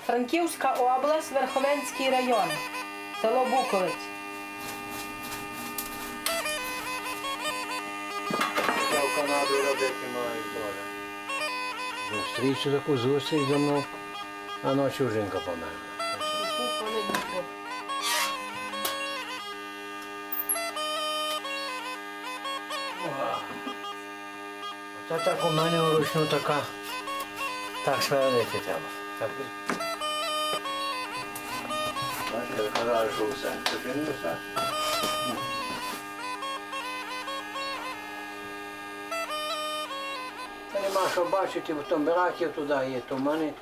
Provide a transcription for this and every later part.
Франківська область, Верховенський район, село Буковець. В Канаду робити мають теж. Зустрічу таку зустріч зі мною, а ночі жінка померла. Це так у мене вручну така, так сверлити треба. Так. Бачите, я казав, що все. Починився. Та нема що бачити, в тому раків туди є тумани.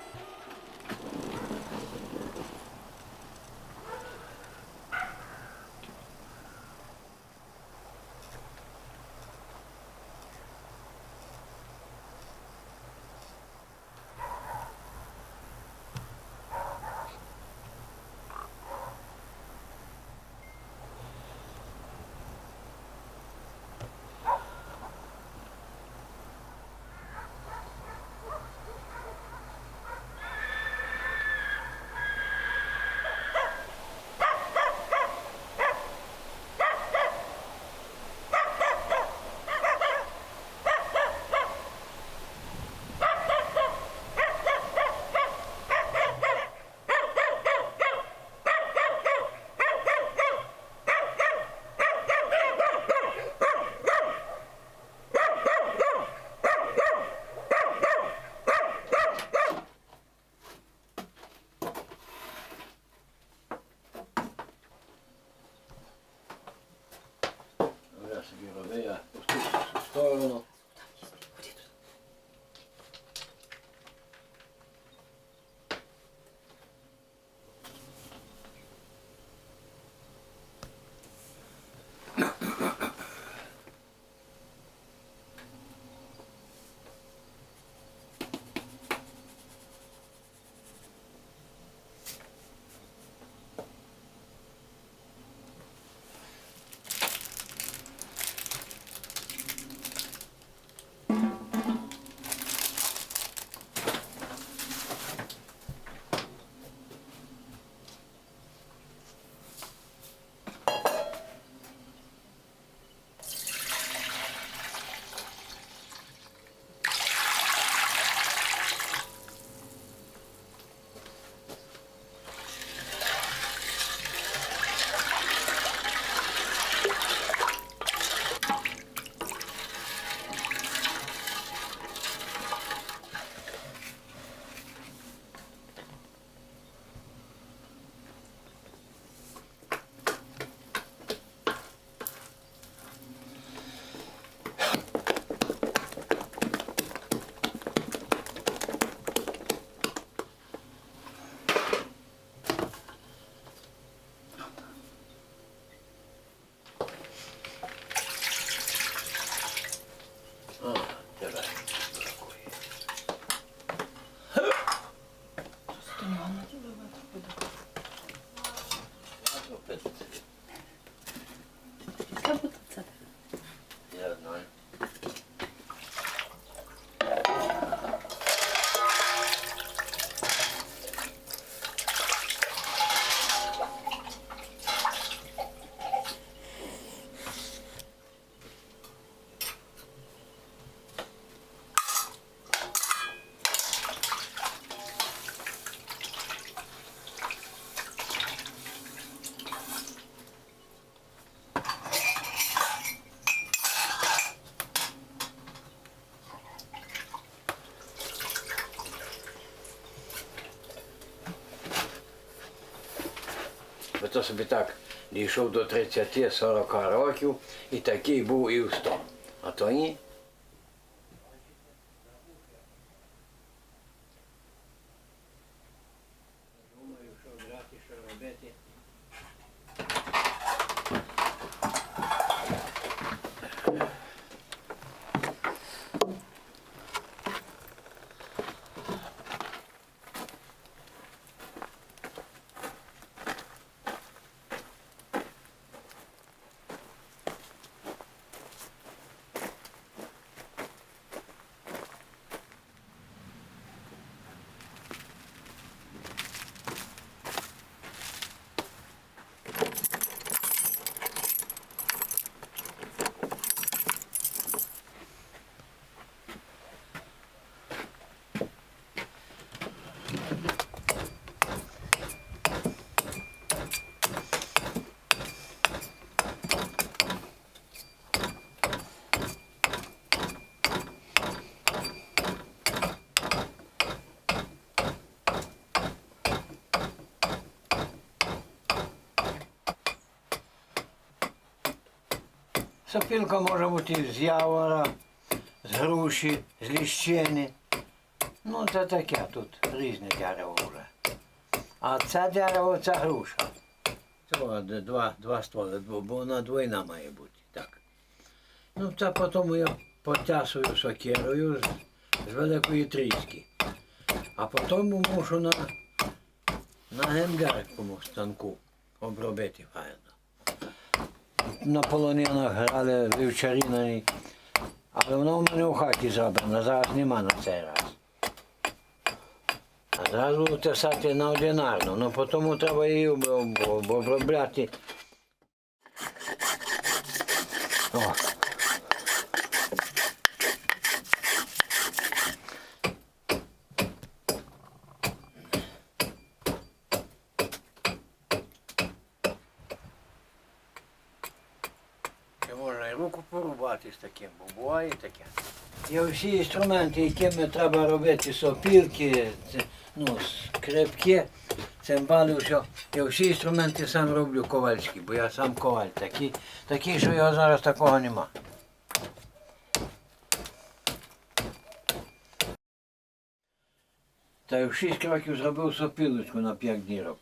Собі роби, я пустився в цю сторону. Я знаю. То собі так дійшов до 30-40 років і такий був і в 100. А то ні. Думаю, що брати, що робити. Сопілка може бути з явора, з груші, з ліщини. Ну, це таке, тут різне дерево вже. А це дерево, це груша. Це два стволи, бо вона двойна має бути. Так. Ну, це потім я потясую сокирою з великої тріски. А потім мушу на генгерському станку обробити файно. На полонинах грали вівчарі, але воно в мене в хаті зроблено, зараз нема на цей раз. А зразу тесати на одинарну, але потім треба її обробляти. О. Ще можна і руку порубати з таким, бо буває таке. Є всі інструменти, якими треба робити сопілки, ну, скрипки, цимбали, все. Я всі інструменти сам роблю ковальські, бо я сам коваль такий, що його зараз такого нема. Та й в 6 років зробив сопілочку на 5 дірок.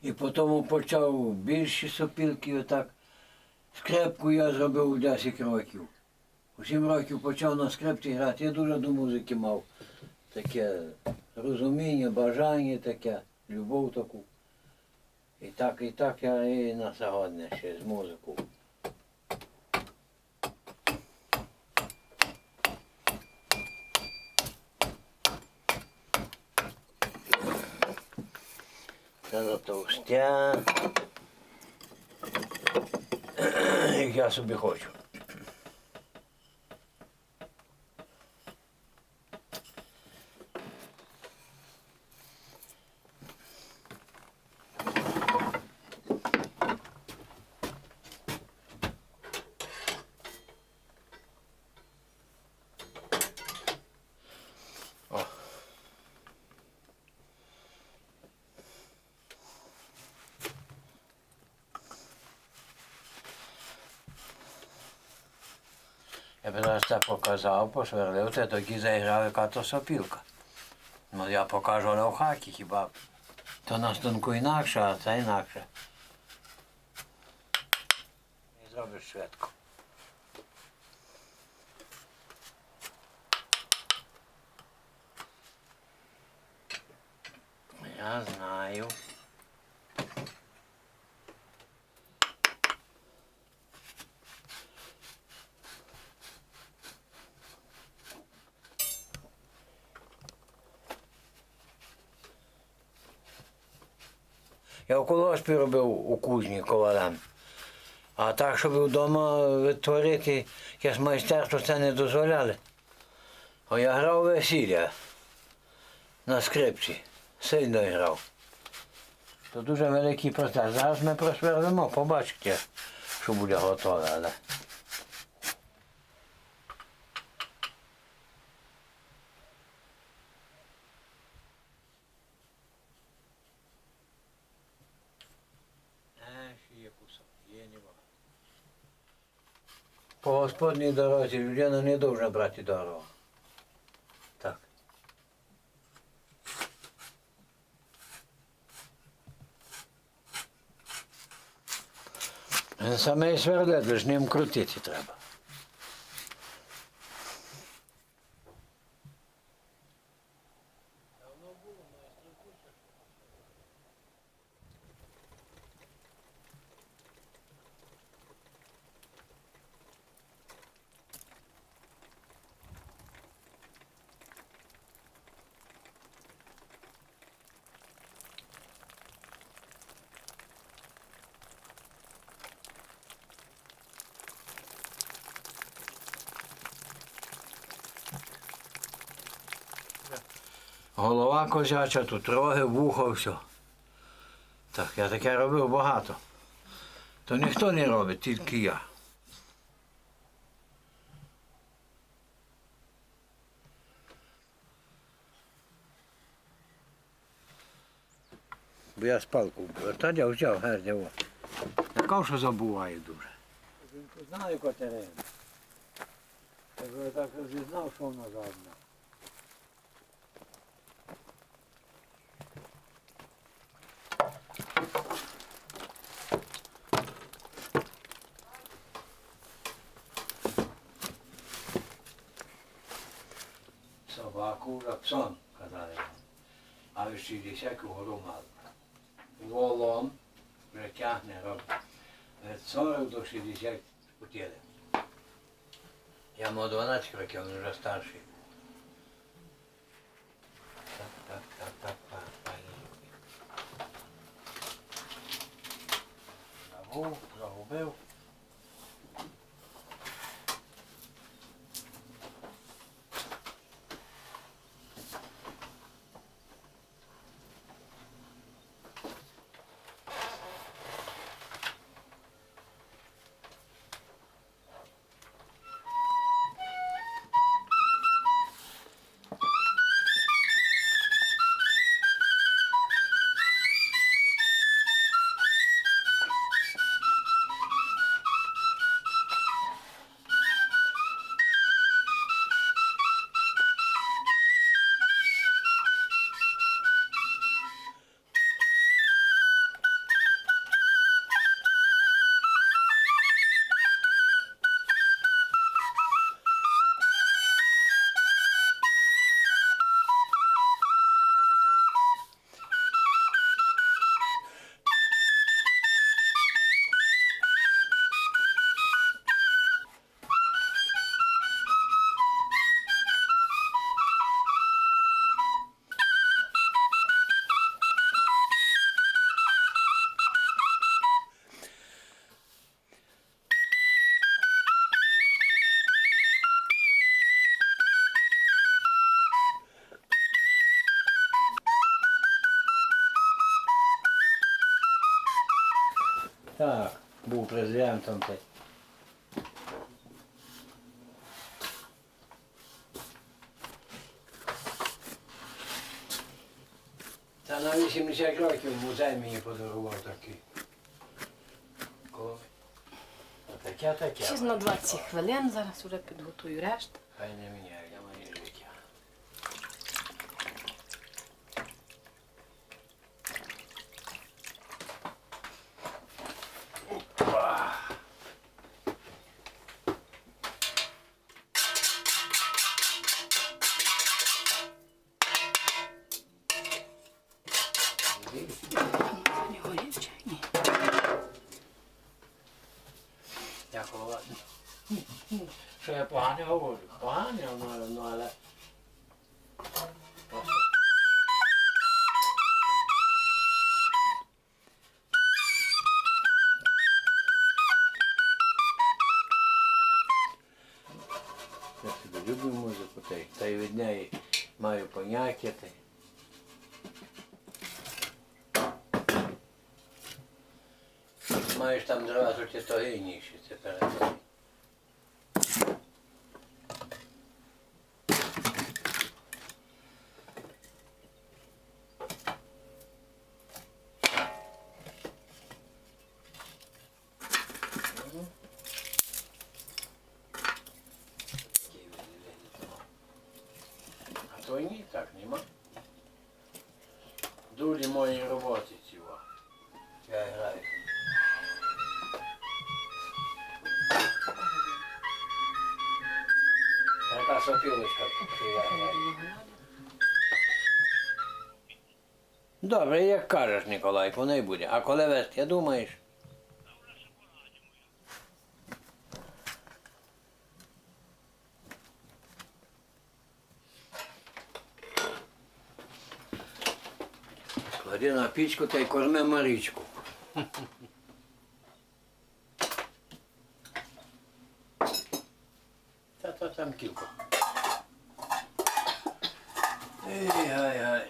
І потім почав більші сопілки, отак. Скрипку я зробив у 10 років. У 7 років почав на скрипці грати. Я дуже до музики мав таке розуміння, бажання таке, любов таку. І так я і на сьогодні ще з музикою. Це затовстя, як я собі хочу. Я б зараз це показав, посверлив, це тоді заіграв, яка то сопілка. Ну я покажу на в хаті хіба. То на станку інакше, а це інакше. І зробиш швидко. Я знаю. Я в колгоспі робив у кузні ковалем. А так, щоб вдома відтворити якесь майстерство, це не дозволяли. А я грав весілля на скрипці. Сильно грав. То дуже великий процес. Зараз ми просверлимо, побачите, що буде готове. Але... Є кусок, є нема. По господній дорозі людина не повинна брати дорогу. Так. Саме сверлет, ж ним крутити треба. Голова козяча, тут роги, вухо, все. Так, я таке робив багато. То ніхто не робить, тільки я. Бо я з палку вбив. Та я взяв, гердя. Я кажу, що забуваю дуже. Знаю Катерину. Я так розізнав, що вона за одна. Собаку псом, казали. А в 60-ку мав. Волом вже тягне робить. Від 40 до 60 утіли. Я мав 12 років, він вже старший. Забув, загубив. Так, був президентом той. Та на 80 років музей мені подарував такий. Коли? Таке. Ще на 20 хвилин, зараз вже підготую решту. Хай не міняє для моє життя. Опа! Не горів чи ні? Дякую. Що я погано говорю? Погано, ну але... Я собі люблю музику, та й від неї маю поняття. Маєш там зразу ті то гийніші, це перед. А то ні, так нема. Дулі моєї роботи цього. Я граю. Така сопілочка, що я граю. Добре, як кажеш, Николай, воно й буде. А коли вести, думаєш? Клади на пічку та й корми Марічку. Та там кілько. Ай-ай-ай.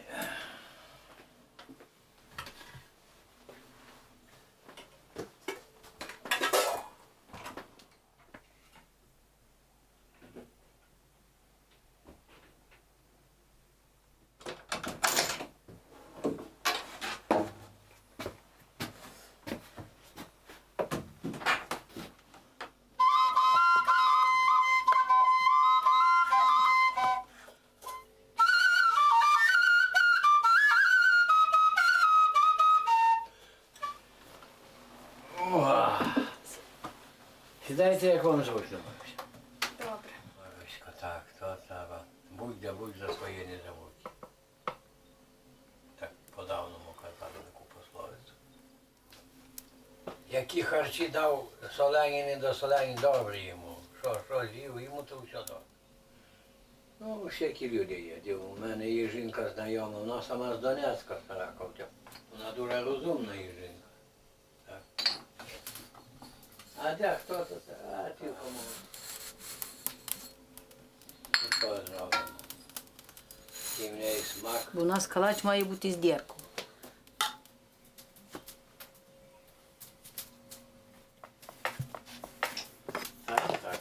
Сідайте, як вам зручно. Добре. Марусько, так, то треба. Будь за своє не забудь. Так по-давному казали таку пословицю. Які харчі дав солені, не до солені, добре йому. Що з'їв, йому то все добре. Ну, всякі люди є. У мене є жінка знайома, вона сама з Донецька, з Харкова. Вона дуже розумна є жінка. Так. А де хто тут? А ті кому. Що зробимо? І в неї смак. Бо у нас калач має бути з діркою. Так.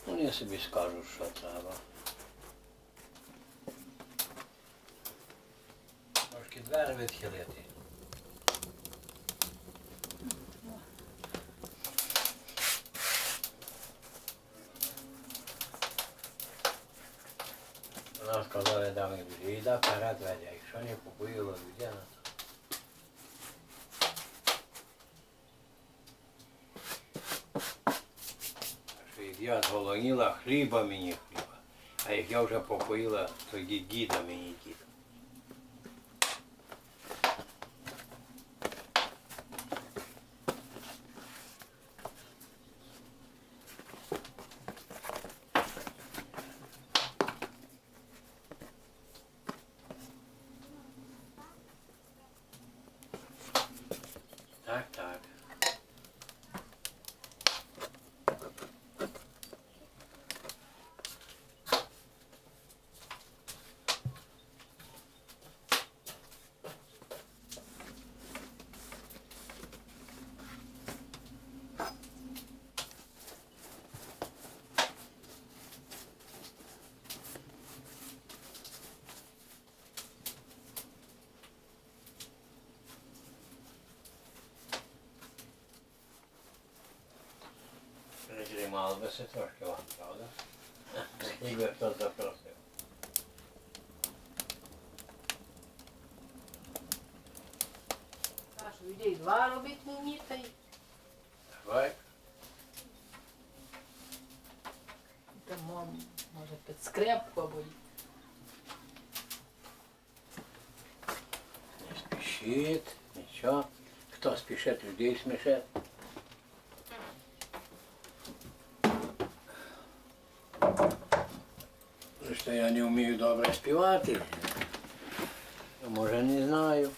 Ну, я собі скажу, що треба. Трошки двері відхилити. Вона сказала, давай буде, їда перед веде, якщо не попоїла людина, то як я зголоніла, хліба мені хліба. А як я вже попоїла, то діда мені діда. Так. Прижимало би се трошки вам, правда? Ніби хтось запросив. Кашу людей два робити не вміти. Давай. Тому може під скрепку або Не спішіть, нічого. Хто спішить, людей смішить. Що я не вмію добре співати. Може, не знаю.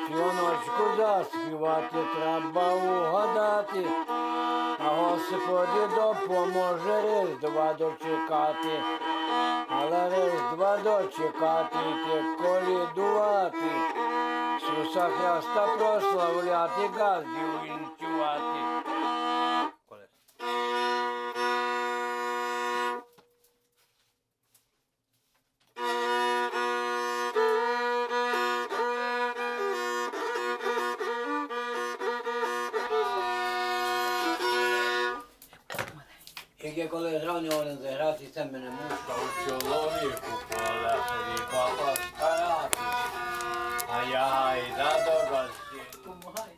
Співаночку заспівати треба угадати, а Господи допоможе Різдва дочекати, але Різдва дочекати, йти колідувати, Ісуса Христа прославляти, газдів вінчувати. Як я коли зравнювали заграти, це мене мушка у чоловіку полетить, папа старати, а я йда до гостей. допомагає.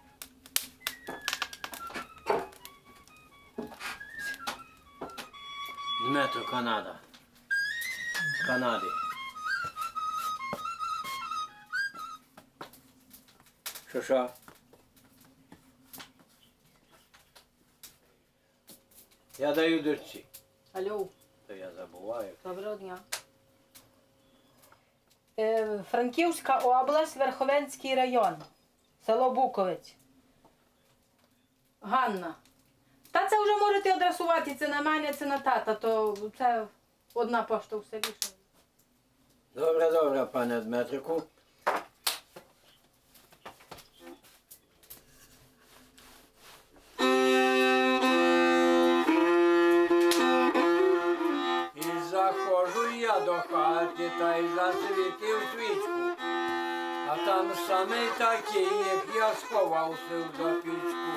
Дмитро, Канада. З Канади. Що? Я даю дочці. Алло, То я забуваю. доброго дня. Франківська область, Верховенський район, село Буковець. Ганна. Та це вже можете адресувати, це на мене, це на тата, то це одна пошта в селі. Добре, пане Дмитрику. І заходжу я до хати та й засвітив свічку. А там самий такий, як я сховався в запічку.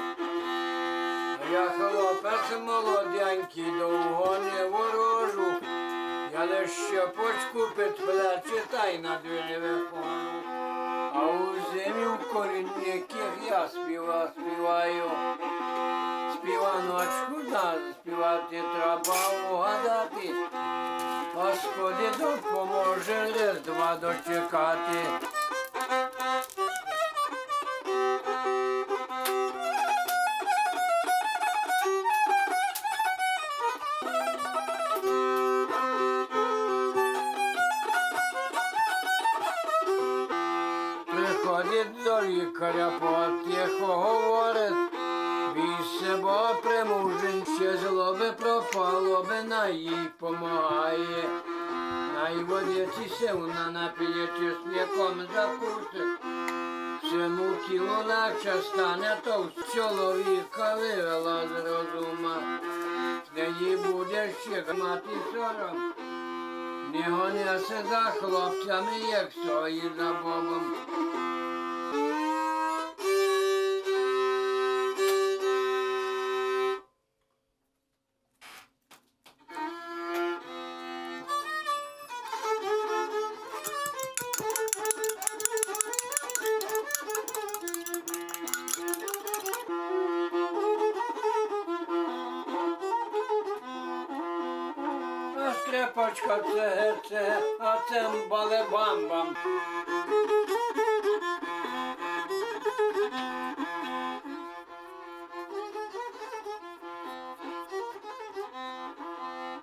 А я хлопець молоденький, довго не ворожу. Я лиш щепочку під плечі та й на двері виходжу. А у зимі в корінниках я співаю. Співаночку співати треба угадати. Господи, допоможе Різдва дочекати. Приходить до лікаря, потихо говорить, бійся, бо примуженче злоби пропало би, на їй помагає. Най водитися вона напіє, чесняком закусить, всьому тілу легше стане, то в чоловіка вивела з розума. З неї буде ще мати сором, не гоняся за хлопцями, як свої за Богом. А скрипочка це, а цимбали бам-бам.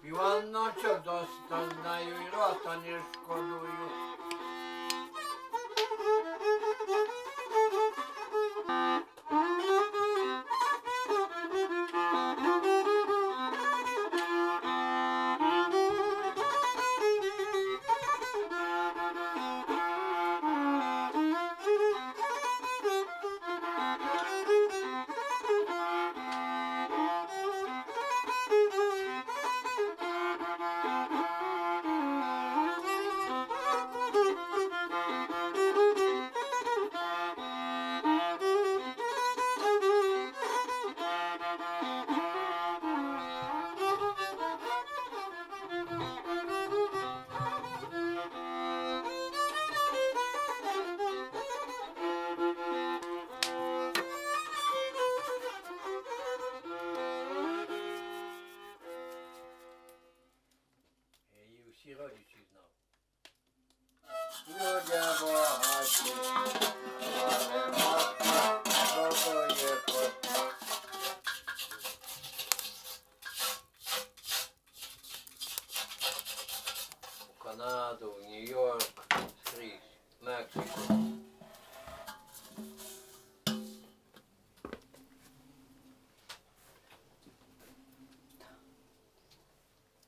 Іваночок доста знаю і рота не шкодую. Всі родичі знав. Людя багаті, але мати, то є кот. У Канаду, в Нью-Йорк, скрізь, Мексику.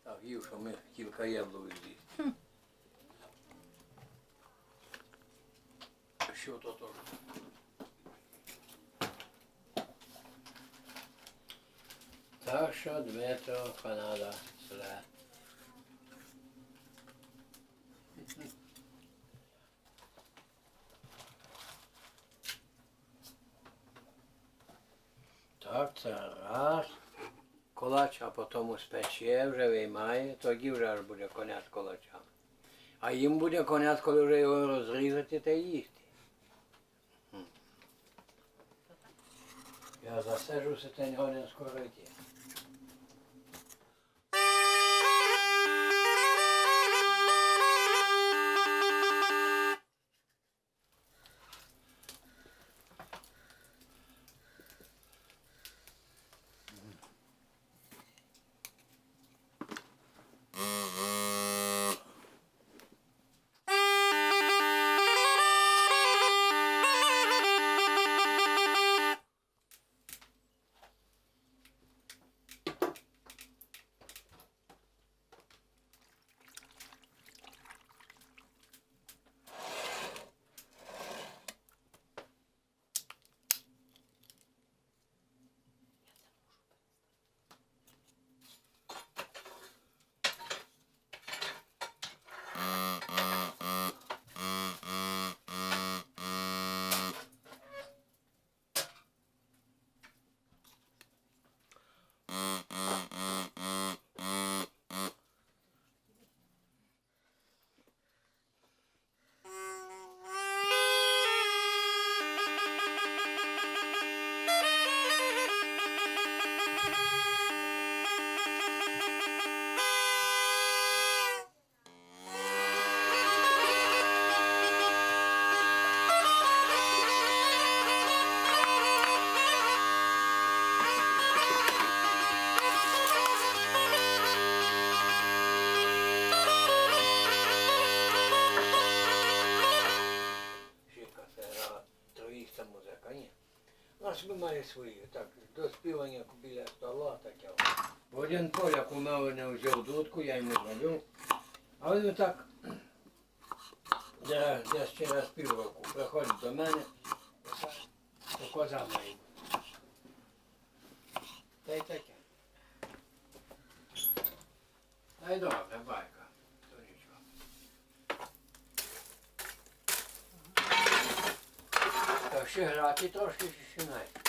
Так, їв, що ми кілька яблук з'їсти. Що то теж? Так що, Дмитро, Канада, все. Так, це раз. Колач, а потім спече, вже виймає, тоді вже аж буде коня з колачами. А їм буде коня, коли вже його розрізати та їсти. Я засаджуся, та його не скоро йти. Наш має свої, так, до співання біля стола таке. Один поляк у мене взяв дудку, я йому зробив. А він так десь через півроку приходить до мене, то коза має. Та й таке. Та й добре, байка, то нічого. Та ще грати трошки ще навіть.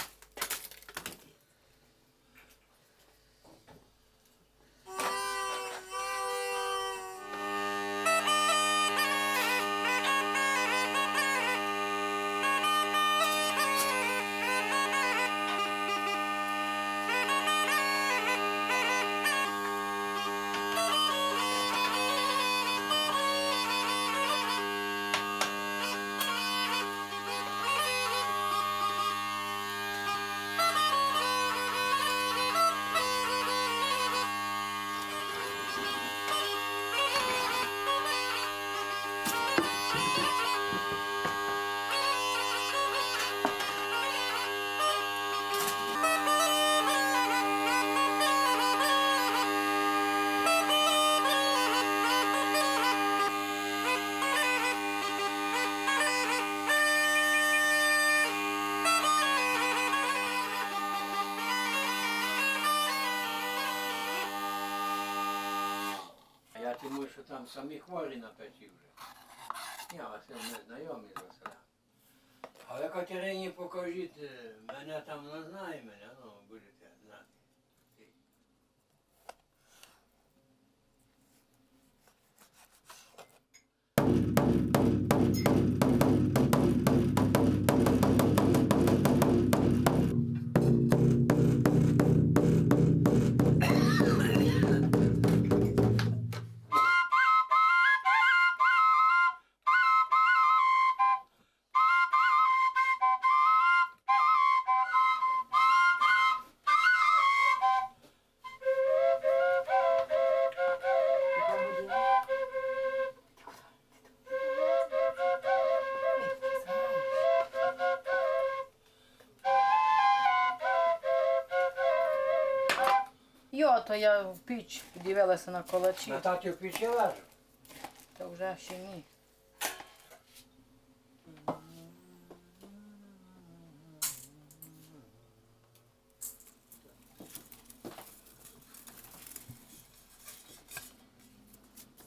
Я думаю, що там самі хворі на печі вже. Я вас не знайомий за селя. Але Катерині покажіть, мене там не знає мене, ну будете знати. Йо, то я в піч дивилася на колачі. На таті в печі лежу. Та вже ще ні.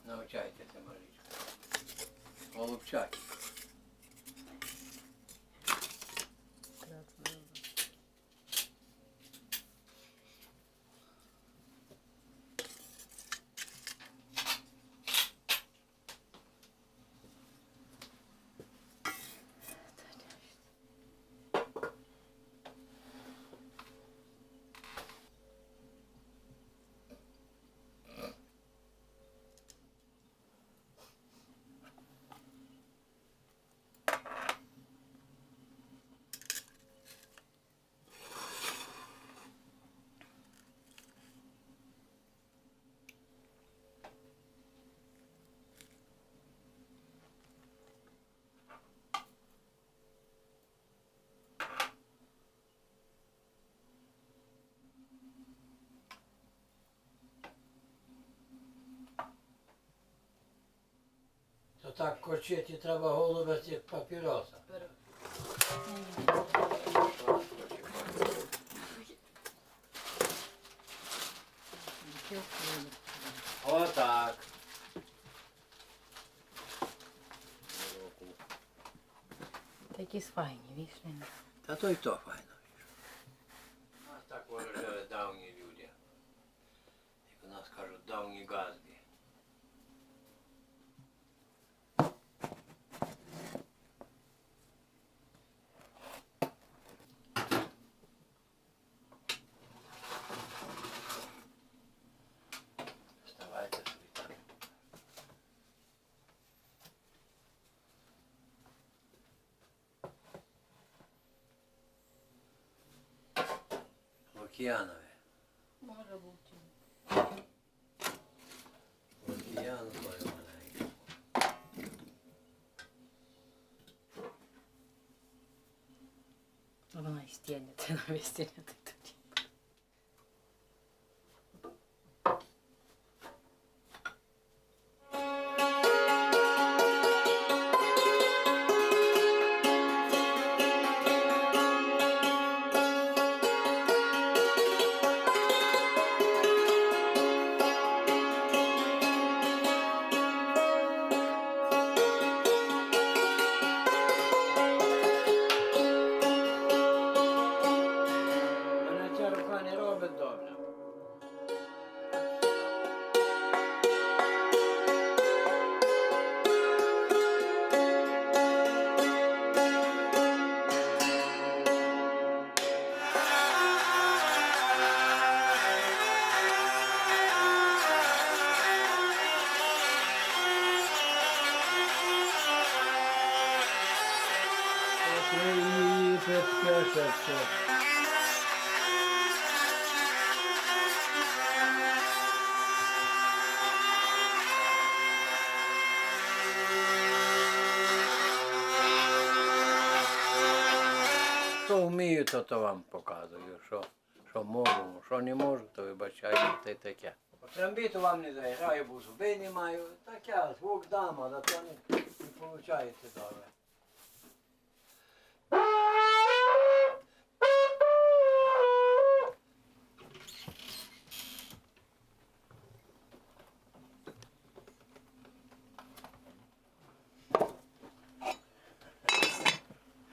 Навчайтеся, Марічка. Голубчаки. То так корчити треба голубець як папіроса. Отак. Такі файні, вішні. Та то й то файно. А так виражали давні люди. Як у нас кажуть, давні газди. Вставайте собі там. Лук'янове. Може бути. Лук'янове вона. Вона і стінеться на весь стіняти тоді. Мене ця рука не робить добре. Її підкишеться. Що вмію, то вам показую. Що можу, що не можу, то вибачайте, те таке. Трамбіту вам не заграю, бо зуби не маю. Таке, звук дам, але то не виходить добре.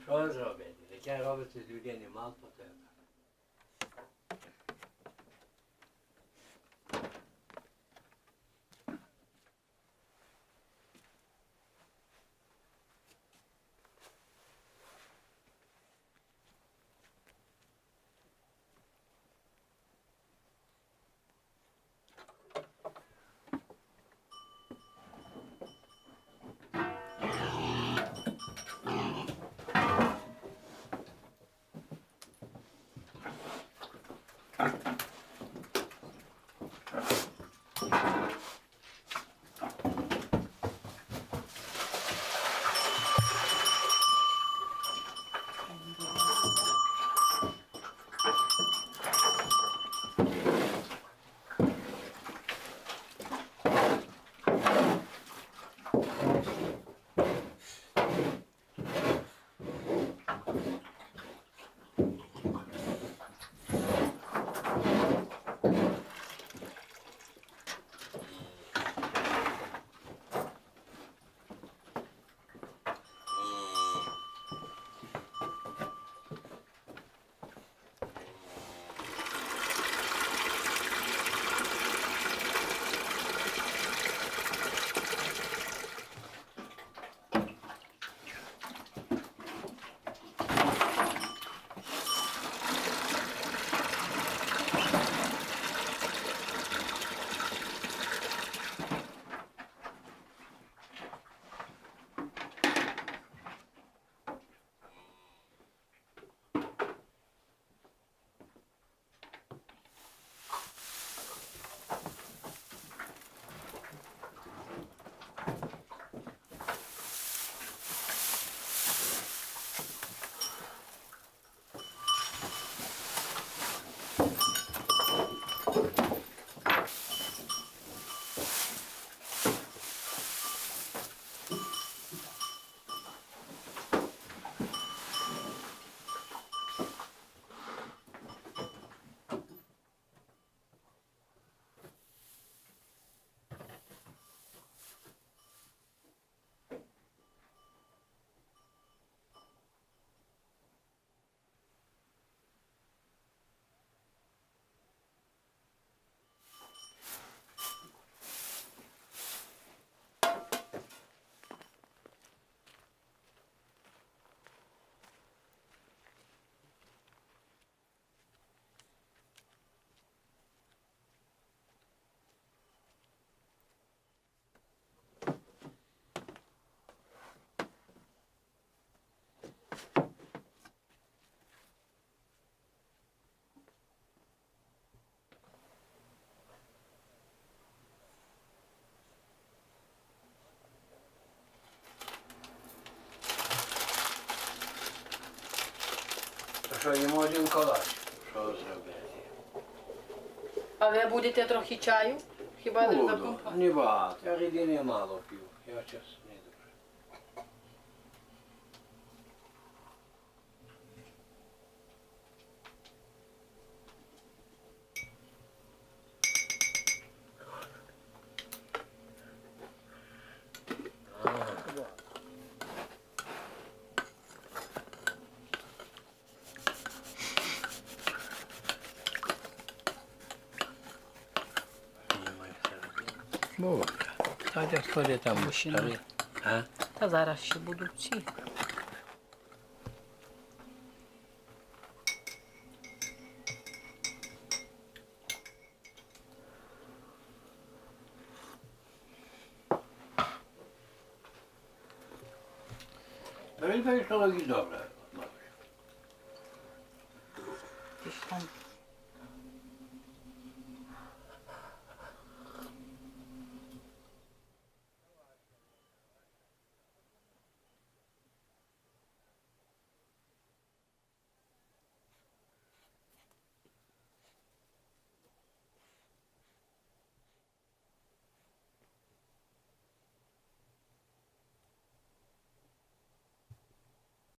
Що зробити? Таке робиться з людей немало потреба. що їмо один колач. Що зробити? А ви будете трохи чаю? Хіба не за Буду, компот? не багато. Я рідини мало п'ю. Я час не дуже. Боже, Катя сходить там Мужчина. старий. А? Та зараз ще будуть ці. Та він вийшло і добре. Ті ж там